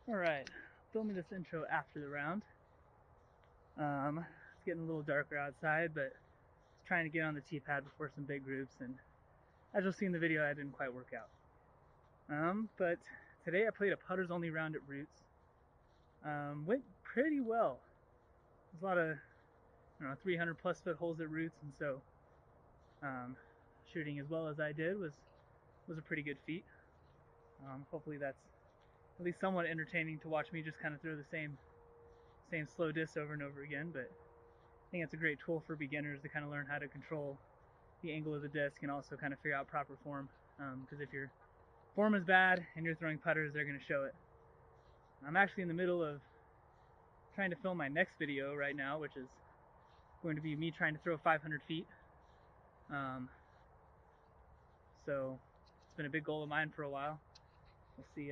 Alright, filming this intro after the round. It's getting a little darker outside, but trying to get on the tee pad before some big groups, and as you'll see in the video, that didn't quite work out. But today I played a putters only round at Roots. Went pretty well. There's a lot of 300 plus foot holes at Roots, and so shooting as well as I did was a pretty good feat. Hopefully that's at least somewhat entertaining to watch me just kind of throw the same slow disc over and over again, but I think it's a great tool for beginners to kind of learn how to control the angle of the disc and also kind of figure out proper form, because if your form is bad and you're throwing putters, they're going to show it. I'm actually in the middle of trying to film my next video right now, which is going to be me trying to throw 500 feet. So it's been a big goal of mine for a while. We'll see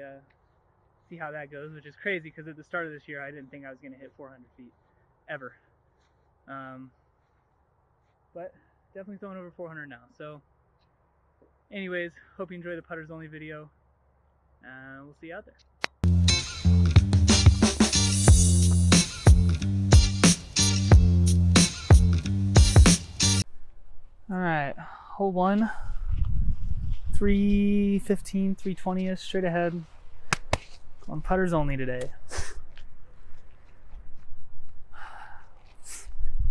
how that goes, which is crazy because at the start of this year I didn't think I was going to hit 400 feet ever. But definitely throwing over 400 now. So anyways, hope you enjoy the putters only video. We'll see you out there. Alright, hole 1, 315, 320ish, straight ahead. On putters only today.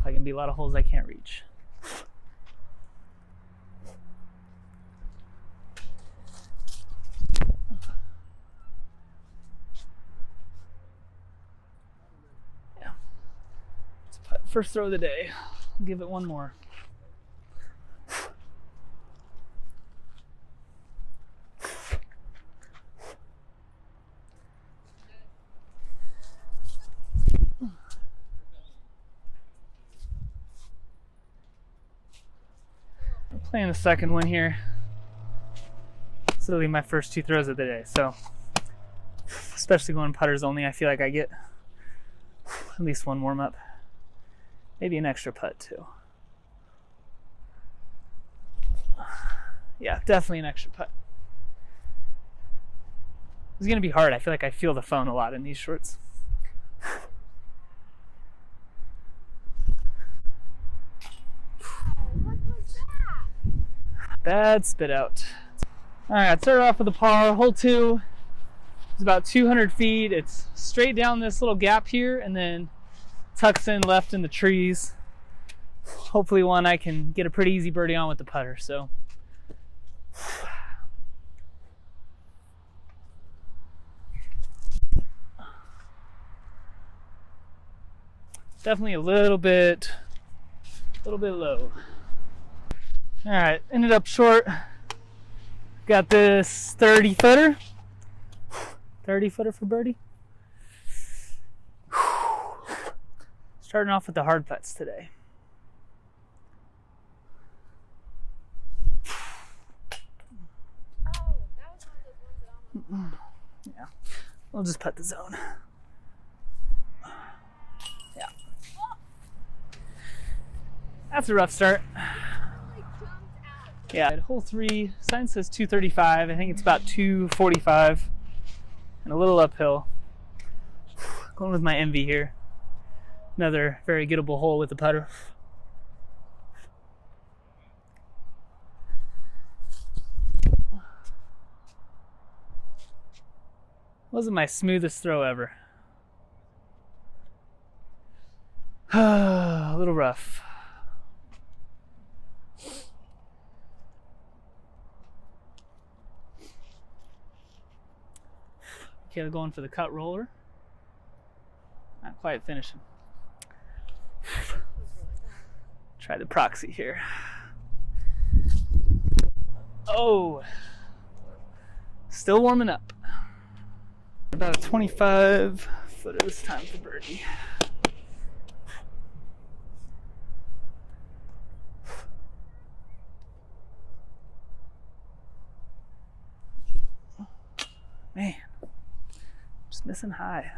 Probably gonna be a lot of holes I can't reach. Yeah. First throw of the day. I'll give it one more. Playing the second one here. It's literally my first 2 throws of the day, so especially going putters only, I feel like I get at least one warm up, maybe an extra putt too. Yeah, definitely an extra putt. It's gonna be hard. I feel like I feel the phone a lot in these shorts. Bad spit out. Alright, started off with a par. Hole 2 is about 200 feet. It's straight down this little gap here and then tucks in left in the trees. Hopefully one I can get a pretty easy birdie on with the putter. So definitely a little bit low. Alright, ended up short. Got this 30 footer for birdie. Starting off with the hard putts today. Yeah, we'll just putt the zone. Yeah. That's a rough start. Yeah, at hole 3, sign says 235. I think it's about 245 and a little uphill. Going with my envy here. Another very gettable hole with the putter. Wasn't my smoothest throw ever. A little rough. Okay, going for the cut roller. Not quite finishing. Try the proxy here. Oh! Still warming up. About a 25 footer this time for birdie. Man. Just missing high.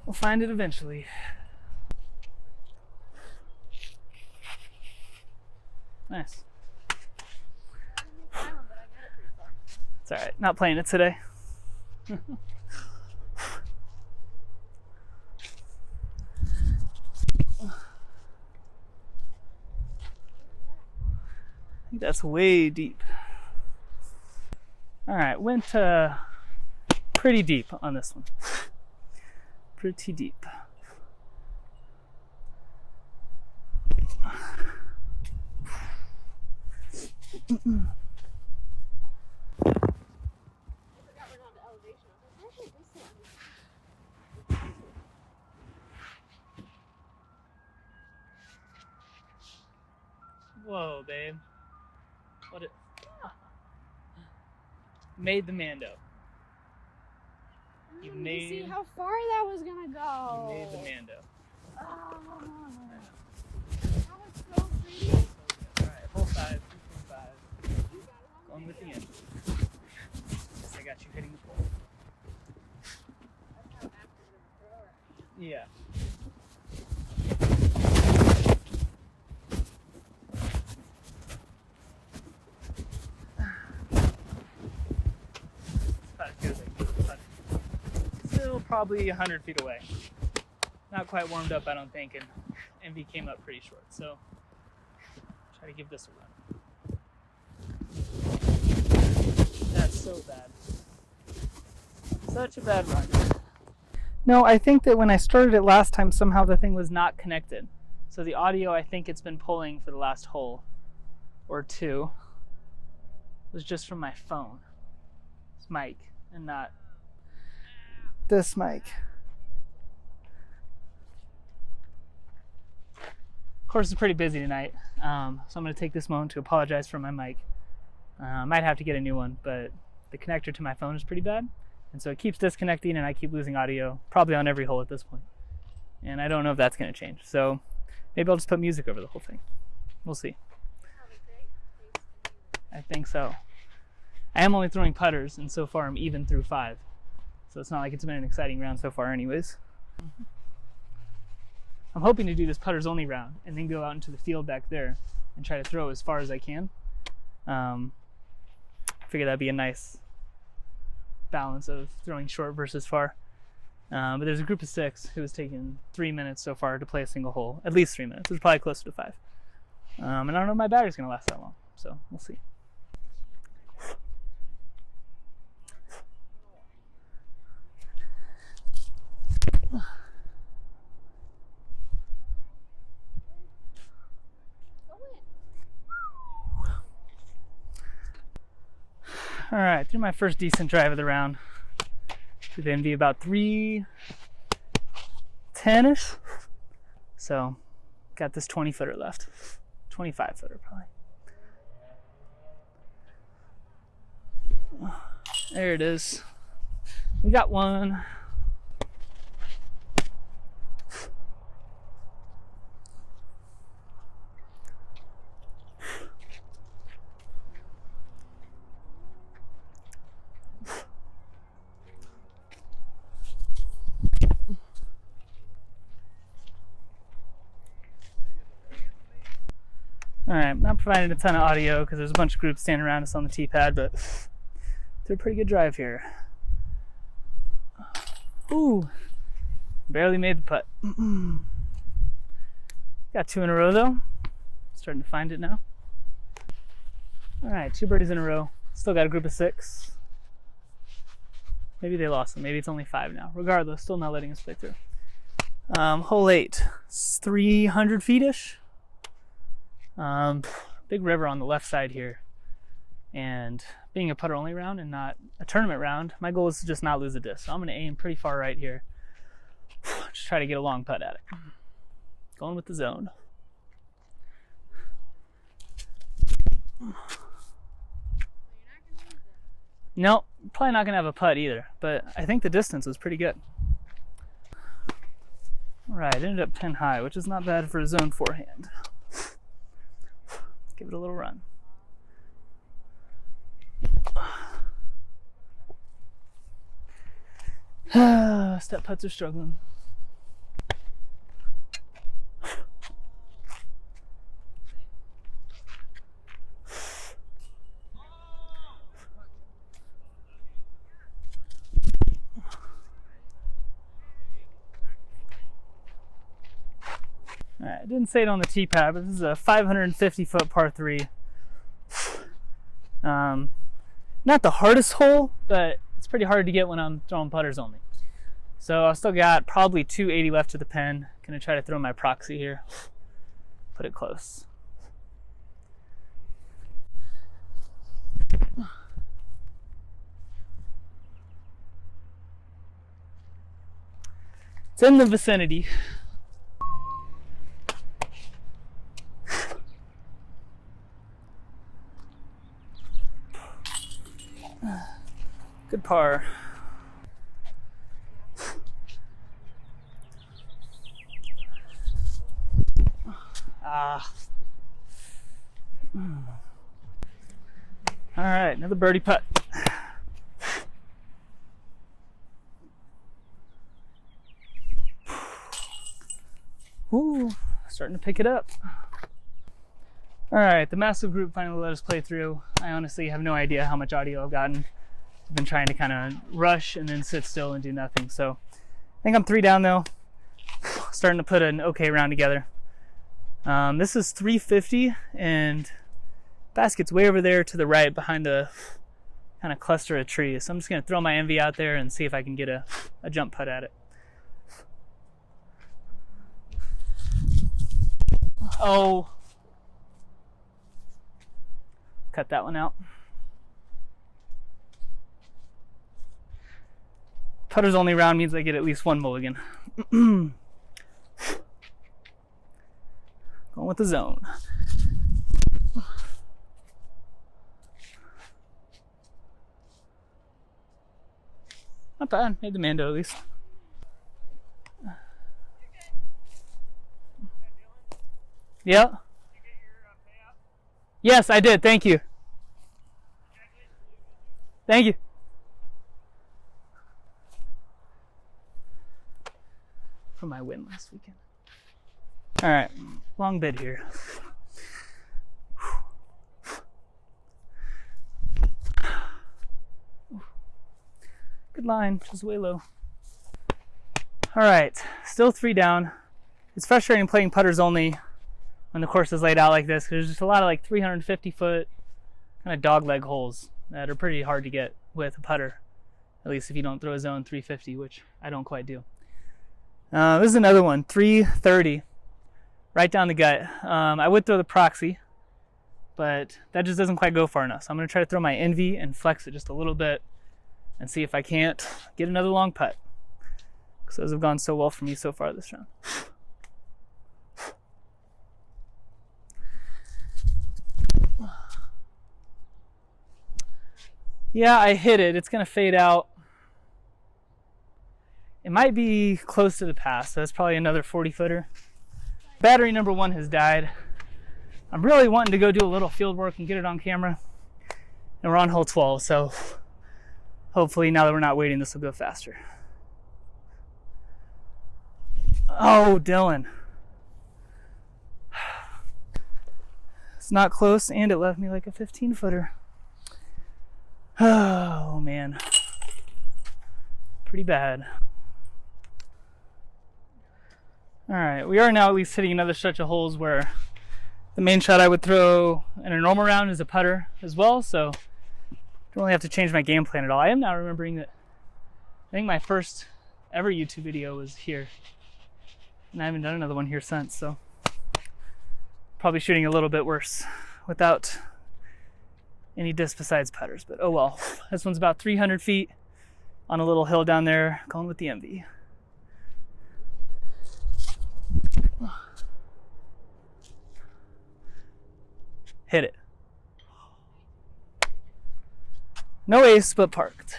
We'll find it eventually. Nice. It's all right. Not playing it today. I think that's way deep. All right, went pretty deep on this one. Pretty deep. Whoa, babe. What it made the Mando. You made, see how far that was gonna go. You made the Mando. Oh. That was so pretty. Alright, full size, 2.5. Going with the end. Guess I got you hitting the pole. That's how accurate of a thrower. Yeah. About as good as I can do, but still probably 100 feet away. Not quite warmed up, I don't think, and Envy came up pretty short, so try to give this a run. That's so bad. Such a bad run. No, I think that when I started it last time, somehow the thing was not connected. So the audio, I think it's been pulling for the last hole or two, was just from my phone. This mic, and not this mic. Of course, it's pretty busy tonight, so I'm going to take this moment to apologize for my mic. Might have to get a new one, but the connector to my phone is pretty bad, and so it keeps disconnecting and I keep losing audio, probably on every hole at this point. And I don't know if that's going to change, so maybe I'll just put music over the whole thing. We'll see. I think so. I am only throwing putters, and so far I'm even through 5. So it's not like it's been an exciting round so far anyways. I'm hoping to do this putters only round and then go out into the field back there and try to throw as far as I can. I figure that'd be a nice balance of throwing short versus far. But there's a group of 6 who has taken 3 minutes so far to play a single hole. At least 3 minutes. It's probably closer to 5. And I don't know if my battery's going to last that long. So we'll see. All right, through my first decent drive of the round. Should then be about 310-ish. So, got this 20-footer left. 25-footer probably. There it is. We got one. Alright, not providing a ton of audio because there's a bunch of groups standing around us on the tee pad, but they're a pretty good drive here. Ooh, barely made the putt. Got 2 in a row though. Starting to find it now. Alright, 2 birdies in a row. Still got a group of 6. Maybe they lost them. Maybe it's only 5 now. Regardless, still not letting us play through. Hole 8. It's 300 feet-ish. Big river on the left side here, and being a putter only round and not a tournament round, my goal is to just not lose a disc. So I'm going to aim pretty far right here. Just try to get a long putt at it. Going with the zone. No, probably not going to have a putt either, but I think the distance was pretty good. Alright, ended up 10 high, which is not bad for a zone forehand. Give it a little run. Step putts are struggling. All right, I didn't say it on the tee pad, but this is a 550-foot par 3. Not the hardest hole, but it's pretty hard to get when I'm throwing putters only. So I still got probably 280 left to the pin. Gonna try to throw my proxy here. Put it close. It's in the vicinity. Good par. All right, another birdie putt. Ooh, starting to pick it up. All right, the massive group finally let us play through. I honestly have no idea how much audio I've gotten. I've been trying to kind of rush and then sit still and do nothing. So I think I'm 3 down though. Starting to put an okay round together. This is 350 and basket's way over there to the right behind a kind of cluster of trees. So I'm just gonna throw my MV out there and see if I can get a jump putt at it. Oh, cut that one out. Putters only round means I get at least 1 mulligan. Going with the zone. Not bad, made the Mando at least. Yeah. Yes, I did. Thank you. Thank you. For my win last weekend. All right, long bid here. Good line, just way low. All right, still 3 down. It's frustrating playing putters only when the course is laid out like this, because there's just a lot of like 350-foot kind of dogleg holes that are pretty hard to get with a putter, at least if you don't throw a zone 350, which I don't quite do. This is another one, 330, right down the gut. I would throw the proxy, but that just doesn't quite go far enough. So I'm going to try to throw my NV and flex it just a little bit and see if I can't get another long putt, because those have gone so well for me so far this round. Yeah, I hit it. It's going to fade out. It might be close to the pass, so that's probably another 40-footer. Battery number 1 has died. I'm really wanting to go do a little field work and get it on camera. And we're on hole 12, so hopefully now that we're not waiting, this will go faster. Oh, Dylan. It's not close, and it left me like a 15-footer. Oh, man. Pretty bad. All right, we are now at least hitting another stretch of holes where the main shot I would throw in a normal round is a putter as well, so don't really have to change my game plan at all. I am now remembering that I think my first ever YouTube video was here, and I haven't done another one here since, so probably shooting a little bit worse without any disc besides putters, but oh well. This one's about 300 feet on a little hill down there, going with the MV. Hit it. No ace, but parked.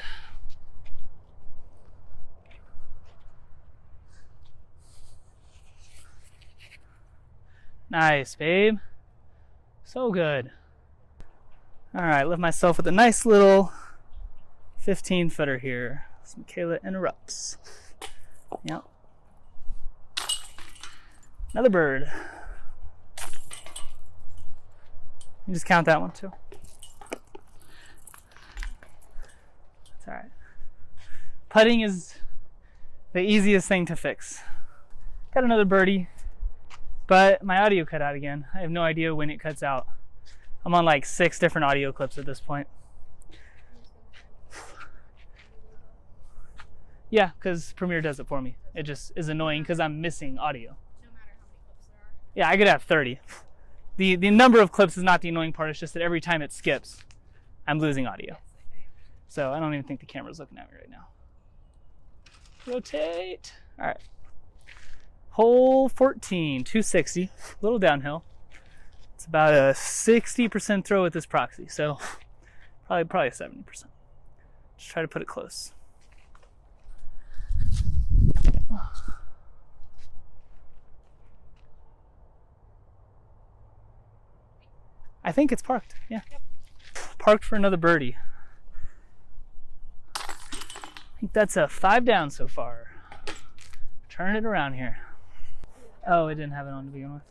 Nice, babe. So good. All right, left myself with a nice little 15-footer here. Some Michaela interrupts. Yep. Another bird. You just count that one too. That's all right. Putting is the easiest thing to fix. Got another birdie. But my audio cut out again. I have no idea when it cuts out. I'm on like 6 different audio clips at this point. Yeah, because Premiere does it for me. It just is annoying because I'm missing audio. No matter how many clips there are. Yeah, I could have 30. The number of clips is not the annoying part. It's just that every time it skips, I'm losing audio. So I don't even think the camera's looking at me right now. Rotate. All right. Hole 14, 260, a little downhill. It's about a 60% throw with this proxy, so probably 70%. Just try to put it close. I think it's parked, yeah. Yep. Parked for another birdie. I think that's a 5 down so far. Turn it around here. Oh, it didn't have it on to begin with.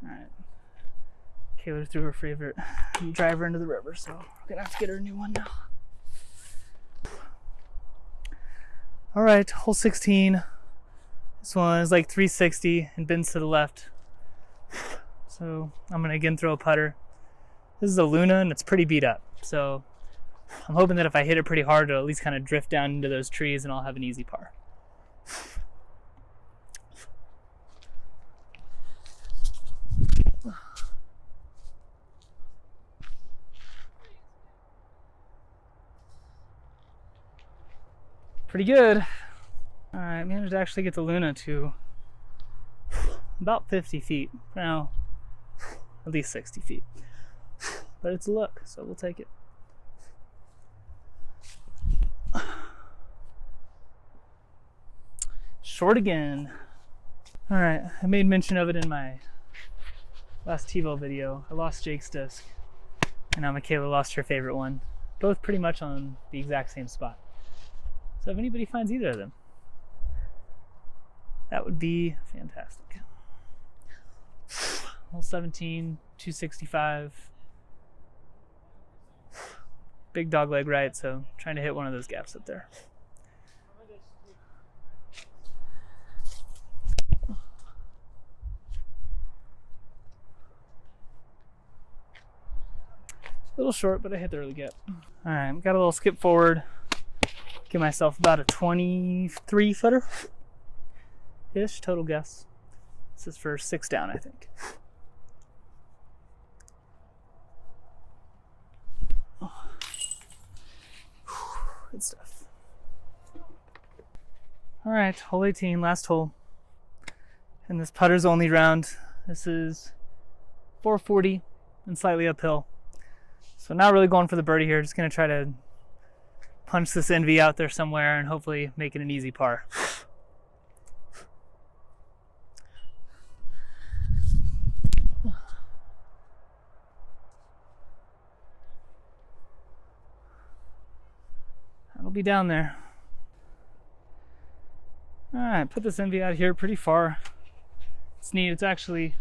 Alright. Kayla threw her favorite driver into the river, so we're gonna have to get her a new one now. Alright, hole 16. This one is like 360 and bends to the left. So I'm gonna again throw a putter. This is a Luna and it's pretty beat up. So I'm hoping that if I hit it pretty hard, it'll at least kind of drift down into those trees and I'll have an easy par. Pretty good. All right, managed to actually get the Luna to about 50 feet. Now, at least 60 feet. But it's a look, so we'll take it. Short again. All right, I made mention of it in my last TiVo video. I lost Jake's disc, and now Michaela lost her favorite one. Both pretty much on the exact same spot. So if anybody finds either of them, that would be fantastic. Hole 17, 265. Big dog leg right, so trying to hit one of those gaps up there. A little short, but I hit the early gap. All right, got a little skip forward. Give myself about a 23 footer ish total guess. This is for 6 down, I think. Good stuff. All right, hole 18, last hole. And this putter's only round. This is 440 and slightly uphill. So not really going for the birdie here. Just gonna try to punch this NV out there somewhere and hopefully make it an easy par. That'll be down there. All right, put this NV out here pretty far. It's neat. It's actually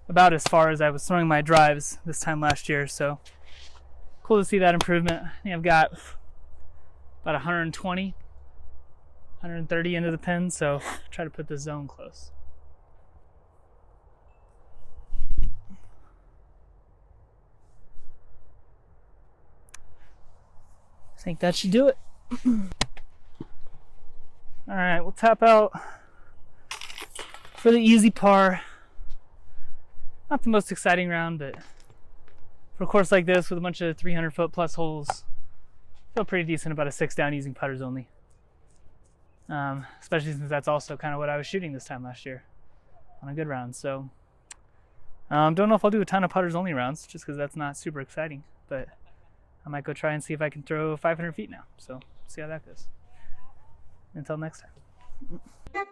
about as far as I was throwing my drives this time last year, so cool to see that improvement. I think I've got about 120, 130 into the pin, so try to put the zone close. I think that should do it. All right, we'll tap out for the easy par. Not the most exciting round, but for a course like this with a bunch of 300-foot plus holes, feel pretty decent about a 6 down using putters only. Especially since that's also kind of what I was shooting this time last year on a good round. So don't know if I'll do a ton of putters only rounds just because that's not super exciting, but I might go try and see if I can throw 500 feet now. So see how that goes. Until next time.